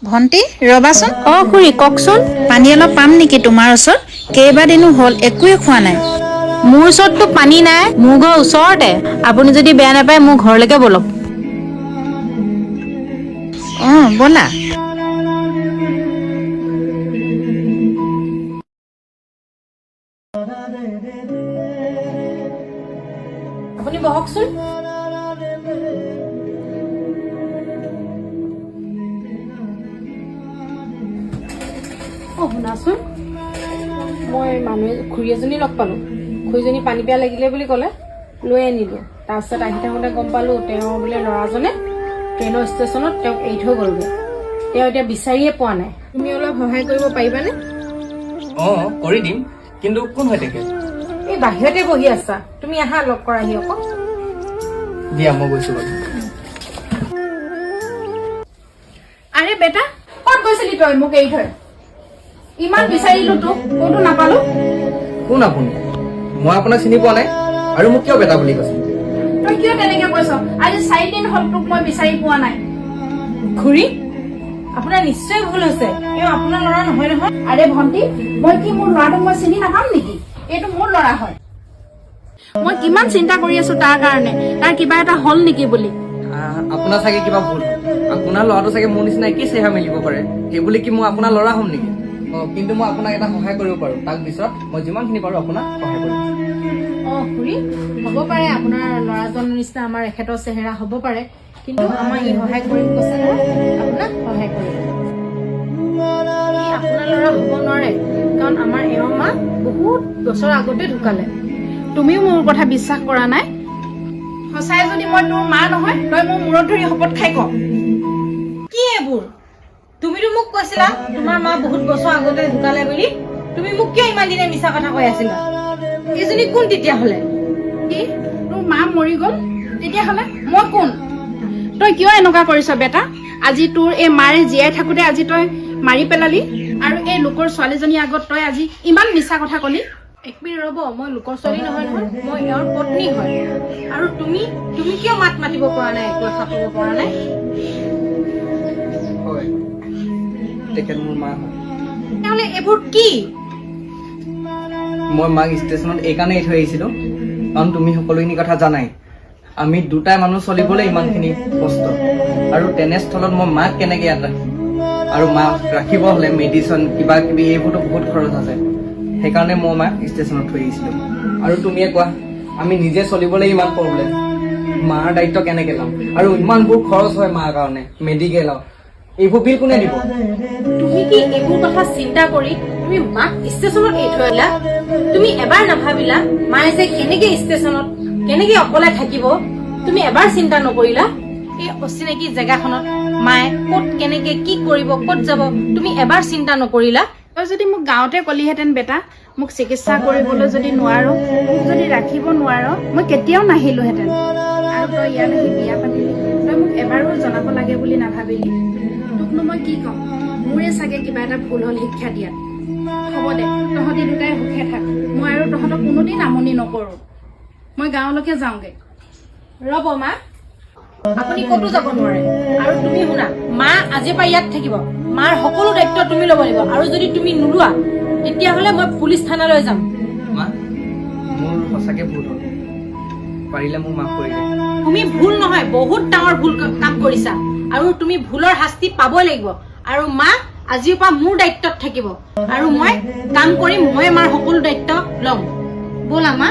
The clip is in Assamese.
ভন্টি ৰবাচোন। খুৰী কওকচোন। পানী অলপ পাম নেকি তোমাৰ ওচৰত? কেইবাদিনো হ'ল একোৱে খোৱা নাই। মোৰ ওচৰততো পানী নাই, মোৰ ঘৰ ওচৰতে। আপুনি যদি বেয়া নাপায় মোৰ ঘৰলৈকে বলক। ব'লা। আপুনি বহকচোন। শুনাচোন, মই খুৰী এজনী লগ পালো। খুৰীজনী পানী পিয়া লাগিলে বুলি ক'লে, লৈ আনিলো। তাৰপিছত আহি থাকোঁতে গম পালো তেওঁ বোলে ল'ৰাজনে ট্ৰেইনৰ ষ্টেচনত তেওঁক এৰি থৈ গ'লগৈ। তেওঁ এতিয়া বিচাৰিয়ে পোৱা নাই। তুমি অলপ সহায় কৰিব পাৰিবানে? কৰি দিম, কিন্তু কোন হৈ থাকে? এই বাহিৰতে বহি আছা, তুমি আহা লগ কৰাহি আকৌ। দিয়া মই গৈছো বাৰু। আৰে বেটা, ক'ত গৈছিলি তই মোক এৰি থৈ? ইমান বিচাৰিলো তোক, ক'তো নাপালো। কোন আপুনি? মই আপোনাক চিনি পোৱা নাই আৰু মোক কিয় বেটা বুলি কৈছে? তই কিয় তেনেকে কৈছ? আজি 4 দিন হ'ল তোক মই বিচাৰি পোৱা নাই। খুৰী, আপোনাৰ নিশ্চয় ভুল হৈছে। এওঁ আপোনাৰ ল'ৰা নহয় নহয়। আৰে ভন্টি, মই কি মোৰ ল'ৰাটোক মই চিনি নাপাম নেকি? এইটো মোৰ ল'ৰা হয়। মই কিমান চিন্তা কৰি আছো তাৰ কাৰণে, তাৰ কিবা এটা হ'ল নেকি বুলি। আপোনাৰ চাগে কিবা ভুল। আপোনাৰ ল'ৰাটো চাগে মোৰ নিচিনা একেই চেহেৰা মেলিব পাৰে। সেই বুলি কি মই আপোনাৰ ল'ৰা হ'ম নেকি? কিন্তু মই আপোনাক এটা সহায় কৰিব পাৰো। তাৰ পিছত মই যিমানখিনি পাৰো আপোনাক সহায় কৰিম। খুৰী, হ'ব পাৰে আপোনাৰ ল'ৰাজনৰ নিচিনা আমাৰ এখেতৰ চেহেৰা হ'ব পাৰে, কিন্তু আমাৰ ই সহায় কৰিম কৈছে নহয়, আপোনাক সহায় কৰিম। ই আপোনাৰ ল'ৰা হ'ব নোৱাৰে, কাৰণ আমাৰ এওঁৰ মা বহুত বছৰ আগতে ঢুকালে। তুমিও মোৰ কথা বিশ্বাস কৰা নাই? সঁচাই যদি মই তোৰ মা নহয়, তই মোৰ মূৰত ধৰি শপত খাই ক। কি এইবোৰ? তুমিতো মোক কৈছিলা তোমাৰ মা বহুত বছৰ আগতে ঢুকালে বুলি। তুমি মোক কিয় ইমান দিনে মিছা কথা কৈ আছিলা? এইজনী কোন তেতিয়াহ'লে? কি তোৰ মা মৰি গ'ল? তেতিয়াহ'লে মই কোন? তই কিয় এনেকুৱা কৰিছ বেটা? আজি তোৰ এই মাৰে জীয়াই থাকোতে আজি তই মাৰি পেলালি, আৰু এই লোকৰ ছোৱালীজনীৰ আগত তই আজি ইমান মিছা কথা কলি। এক মিনিট ৰ'ব, মই লোকৰ ছোৱালী নহয় নহয়, মই এওঁৰ পত্নী হয়। আৰু তুমি কিয় মাত মাতিব পৰা নাই, একো কথা ক'ব পৰা নাই? হয়, তেখেত মোৰ মা হয়। তেতিয়াহ'লে এইবোৰ কি? মই মাক ষ্টেচনত এইকাৰণে এৰি থৈ আহিছিলো, কাৰণ তুমি সকলোখিনি কথা জানাই। আমি দুটাই মানুহ চলিবলৈ ইমানখিনি কষ্ট, আৰু তেনেস্থলত মই মাক কেনেকে ইয়াত ৰাখিম? আৰু মাক ৰাখিব হ'লে মেডিচিন কিবা কিবি এইবোৰতো বহুত খৰচ আছে। সেইকাৰণে মই মাক ষ্টেচনত থৈ আহিছিলো। আৰু তুমিয়ে কোৱা, আমি নিজে চলিবলৈ ইমান প্ৰব্লেম, মাৰ দায়িত্ব কেনেকে ল'ম? আৰু ইমানবোৰ খৰচ হয় মাৰ কাৰণে, মেডিকেল এইবোৰ বিল কোনে দিব? তুমি কি এইবোৰ কথা চিন্তা কৰি তুমি মাক ষ্টেচনত এৰি থৈ আহিলা? তুমি এবাৰ নাভাবিলা মায়ে যে কেনেকে অকলে থাকিব? তুমি এবাৰ চিন্তা নকৰিলা? এই অচিনাকি জেগাখনত মায়ে ক'ত কেনেকে কি কৰিব, ক'ত যাব, তুমি এবাৰ চিন্তা নকৰিলা? তই যদি মোক গাঁৱতে কলিহেঁতেন বেটা, মোক চিকিৎসা কৰিবলৈ যদি নোৱাৰো, মোক যদি ৰাখিব নোৱাৰো, মই কেতিয়াও নাহিলোহেঁতেন। আৰু তই ইয়াত আহি বিয়া পাতিলি, তই মোক এবাৰো জনাব লাগে বুলি নাভাবিলি। তোকনো মই কি ক'ম? মোৰে চাগে কিবা এটা ভুল হ'ল শিক্ষা দিয়াত। হ'ব দে, তহঁতি দুটাই সুখে থাক। মই আৰু তহঁতক কোনোদিন আমনি নকৰো। মই গাঁৱলৈকে যাওঁগে। ৰ'ব মা, আপুনি ক'তো যাব নোৱাৰে। আৰু তুমি শুনা, মা আজিৰ পৰা ইয়াত থাকিব। মাৰ সকলো দায়িত্ব তুমি ল'ব লাগিব, আৰু যদি তুমি নোলোৱা তেতিয়াহ'লে মই পুলিচ থানালৈ যাম। মা, মোৰ সঁচাকে ভুল হ'ল, পাৰিলে মোক মাফ কৰি দে। তুমি ভুল নহয়, বহুত ডাঙৰ ভুল কাম কৰিছা, আৰু তুমি ভুলৰ শাস্তি পাবই লাগিব। আৰু মা আজিৰ পৰা মোৰ দায়িত্বত থাকিব, আৰু মই কাম কৰিম, মই মাৰ সকলো দায়িত্ব ল'ম। ব'লা মা।